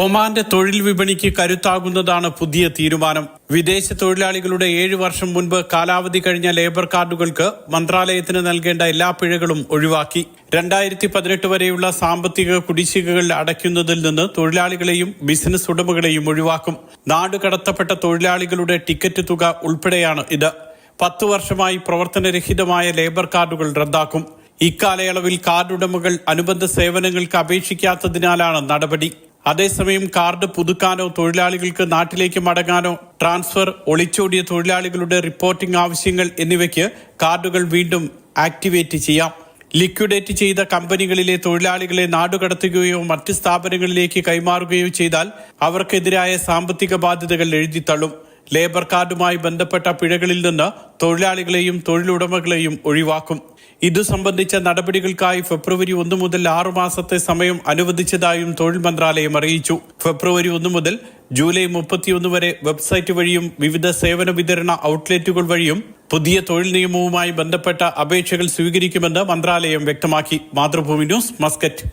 ഒമാന്റെ തൊഴിൽ വിപണിക്ക് കരുത്താകുന്നതാണ് പുതിയ തീരുമാനം. വിദേശ തൊഴിലാളികളുടെ 7 വർഷം മുൻപ് കാലാവധി കഴിഞ്ഞ ലേബർ കാർഡുകൾക്ക് മന്ത്രാലയത്തിന് നൽകേണ്ട എല്ലാ പിഴകളും ഒഴിവാക്കി. 2018 വരെയുള്ള സാമ്പത്തിക കുടിശ്ശികകൾ അടയ്ക്കുന്നതിൽ നിന്ന് തൊഴിലാളികളെയും ബിസിനസ് ഉടമകളെയും ഒഴിവാക്കും. നാടുകടത്തപ്പെട്ട തൊഴിലാളികളുടെ ടിക്കറ്റ് തുക ഉൾപ്പെടെയാണ് ഇത്. 10 വർഷമായി പ്രവർത്തനരഹിതമായ ലേബർ കാർഡുകൾ റദ്ദാക്കും. ഇക്കാലയളവിൽ കാർഡ് ഉടമകൾ അനുബന്ധ സേവനങ്ങൾക്ക് അപേക്ഷിക്കാത്തതിനാലാണ് നടപടി. അതേസമയം കാർഡ് പുതുക്കാനോ തൊഴിലാളികൾക്ക് നാട്ടിലേക്ക് മടങ്ങാനോ ട്രാൻസ്ഫർ, ഒളിച്ചോടിയ തൊഴിലാളികളുടെ റിപ്പോർട്ടിംഗ് ആവശ്യങ്ങൾ എന്നിവയ്ക്ക് കാർഡുകൾ വീണ്ടും ആക്ടിവേറ്റ് ചെയ്യാം. ലിക്വിഡേറ്റ് ചെയ്ത കമ്പനികളിലെ തൊഴിലാളികളെ നാടുകടത്തുകയോ മറ്റ് സ്ഥാപനങ്ങളിലേക്ക് കൈമാറുകയോ ചെയ്താൽ അവർക്കെതിരായ സാമ്പത്തിക ബാധ്യതകൾ എഴുതിത്തള്ളും. ലേബർ കാർഡുമായി ബന്ധപ്പെട്ട പിഴകളിൽ നിന്ന് തൊഴിലാളികളെയും തൊഴിലുടമകളെയും ഒഴിവാക്കും. ഇതു സംബന്ധിച്ച നടപടികൾക്കായി ഫെബ്രുവരി 1 മുതൽ 6 മാസത്തെ സമയം അനുവദിച്ചതായും തൊഴിൽ മന്ത്രാലയം അറിയിച്ചു. ഫെബ്രുവരി 1 മുതൽ ജൂലൈ 31 വരെ വെബ്സൈറ്റ് വഴിയും വിവിധ സേവന വിതരണ ഔട്ട്ലെറ്റുകൾ വഴിയും പുതിയ തൊഴിൽ നിയമവുമായി ബന്ധപ്പെട്ട അപേക്ഷകൾ സ്വീകരിക്കുമെന്ന് മന്ത്രാലയം വ്യക്തമാക്കി. Mathrubhumi news, Muscat.